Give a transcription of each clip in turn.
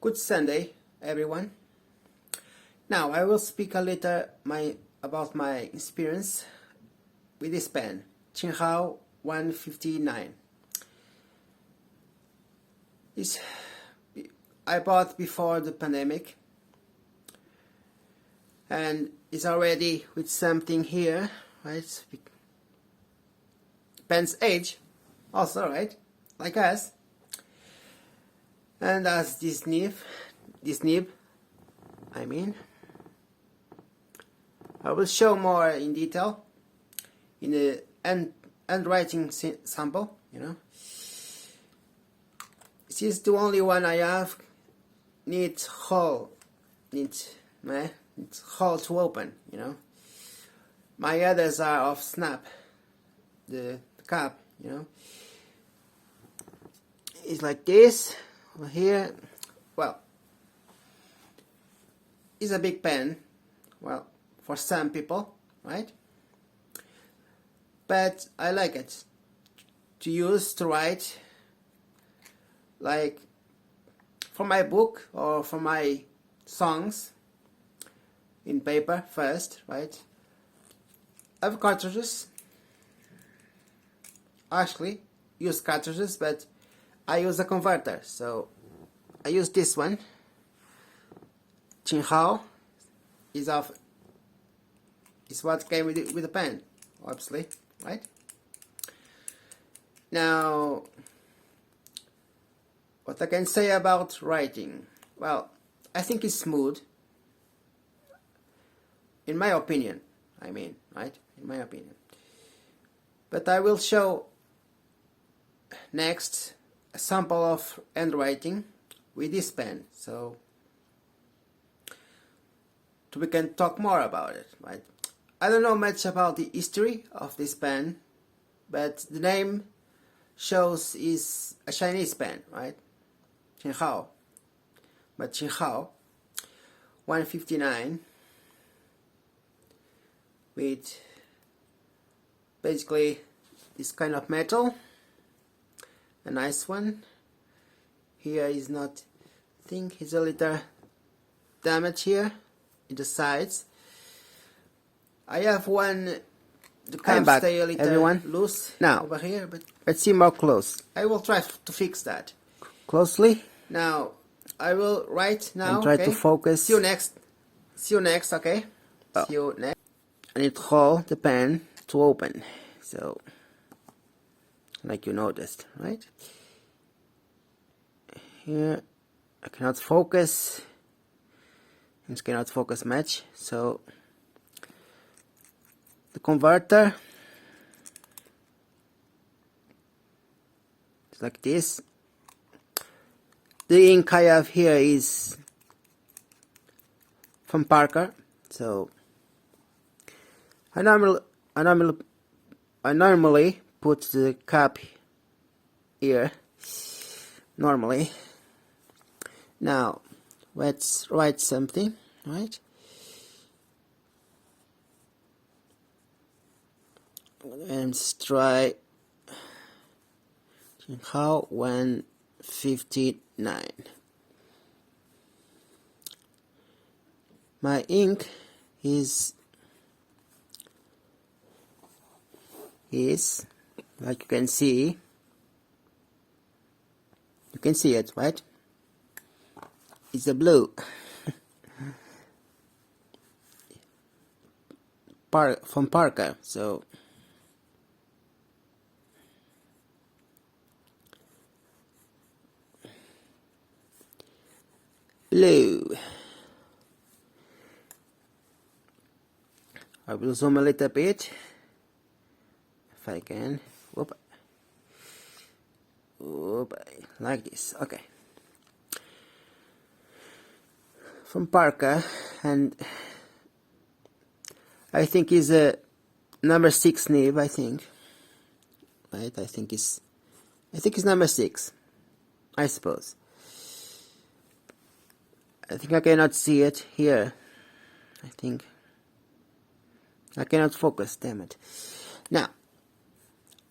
Good Sunday, everyone. Now I will speak a little about my experience with this pen, Jinhao 159. This I bought before the pandemic, and it's already with something here, right? Pen's age, also, right? Like us. And as this nib, I will show more in detail in the handwriting sample, This is the only one I have. Needs hole to open, My others are of snap, the cap, It's like this. Over here, well, it's a big pen, well, for some people, right? But I like it to use to write, like for my book or for my songs in paper first, right? I have cartridges. Actually, use cartridges, but I use a converter, so I use this one. Jinhao is what came with the pen, obviously, right? Now, what I can say about writing? Well, I think it's smooth. In my opinion, right? In my opinion. But I will show next a sample of handwriting with this pen, so we can talk more about it, right? I don't know much about the history of this pen, but the name shows is a Chinese pen, right? Jinhao. But Jinhao 159 with basically this kind of metal. A nice one. Here is not, I think it's a little damage here in the sides. I have one, the cap stay a little loose now over here, but let's see more close. I will try to fix that closely. Now I will write now and try to focus. See you next. Okay. See you next. I need to hold the pen to open, so like you noticed, right? Here I cannot focus. It cannot focus much, so the converter is like this. The ink I have here is from Parker, so I normally put the cap here, normally. Now, let's write something, right? Let's try Jinhao 159. My ink is like you can see it, right? It's a blue from Parker, so blue. I will zoom a little bit if I can. Whoop, like this. Okay. From Parker, and I think is a number 6 nib. I think, right? I think it's number 6. I suppose. I think I cannot see it here. I think I cannot focus. Damn it! Now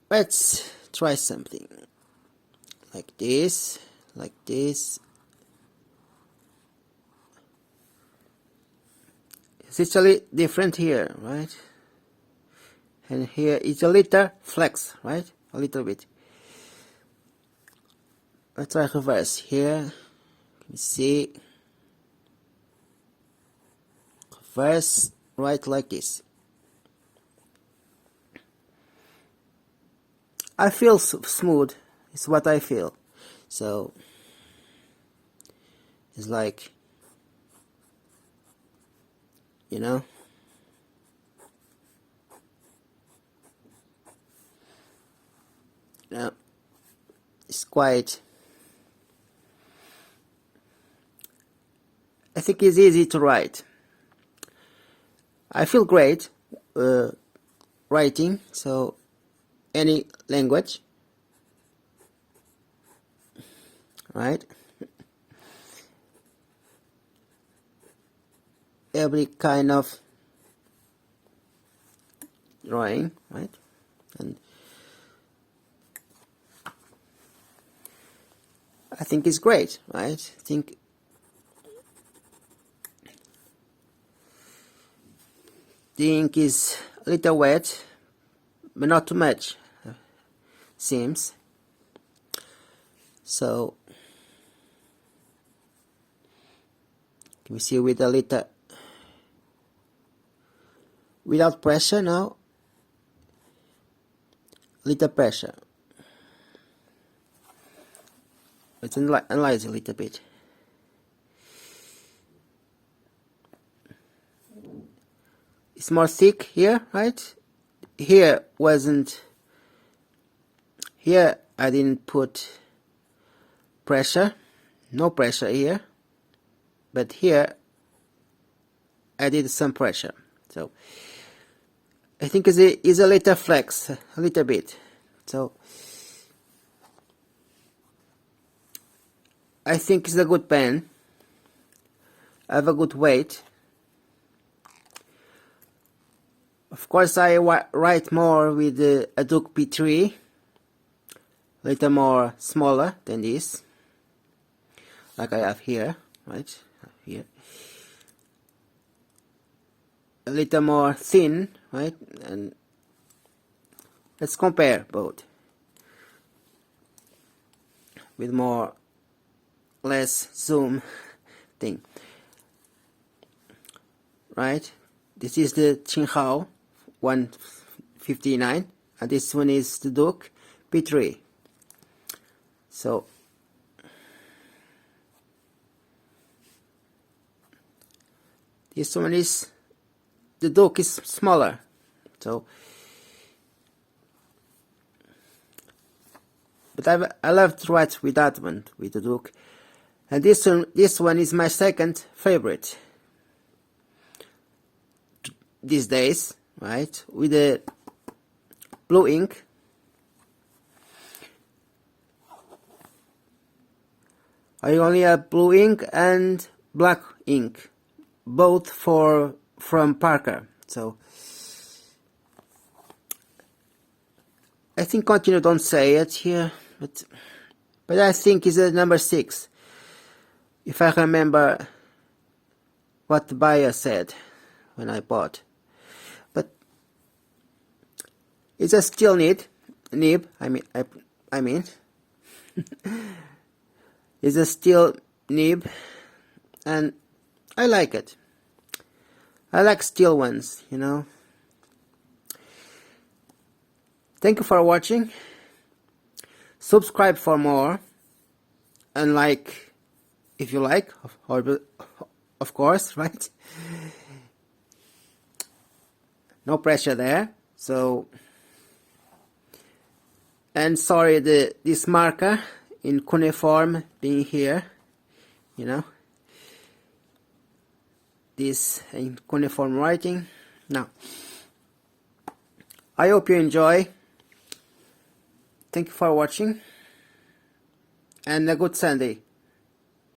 let's try something like this, It's a little different here, right? And here it's a little flex, right? A little bit. Let's try reverse here. You see, reverse right like this. I feel smooth. It's what I feel. So it's like, you know, it's quite. I think it's easy to write. I feel great writing, so any language, right? Every kind of drawing, right? And I think it's great, right? I think the ink is a little wet, but not too much, seems. So can we see with a little, without pressure now, little pressure. Let's analyze a little bit. It's more thick here, right? Here wasn't. Here I didn't put pressure, no pressure here, but here I did some pressure. So I think it's a little flex, a little bit. So I think it's a good pen. I have a good weight. Of course, I write more with a Duke P3, a little more smaller than this, like I have here, right here. A little more thin, right? And let's compare both with less zoom thing, right? This is the Jinhao 159, and this one is the Duke P3. So this one is, the Duke is smaller, so but I love to write with that one, with the Duke, and this one is my second favorite these days, right? With the blue ink. I only have blue ink and black ink, both from Parker. So I think continue don't say it here, but I think it's a number 6, if I remember what the buyer said when I bought. But it's a steel nib. I mean, it's a steel nib, and I like it. I like steel ones, you know. Thank you for watching. Subscribe for more, and like if you like, of course, right? No pressure there. So, and sorry, this marker in cuneiform being here, you know, this in cuneiform writing. Now, I hope you enjoy. Thank you for watching, and a good Sunday.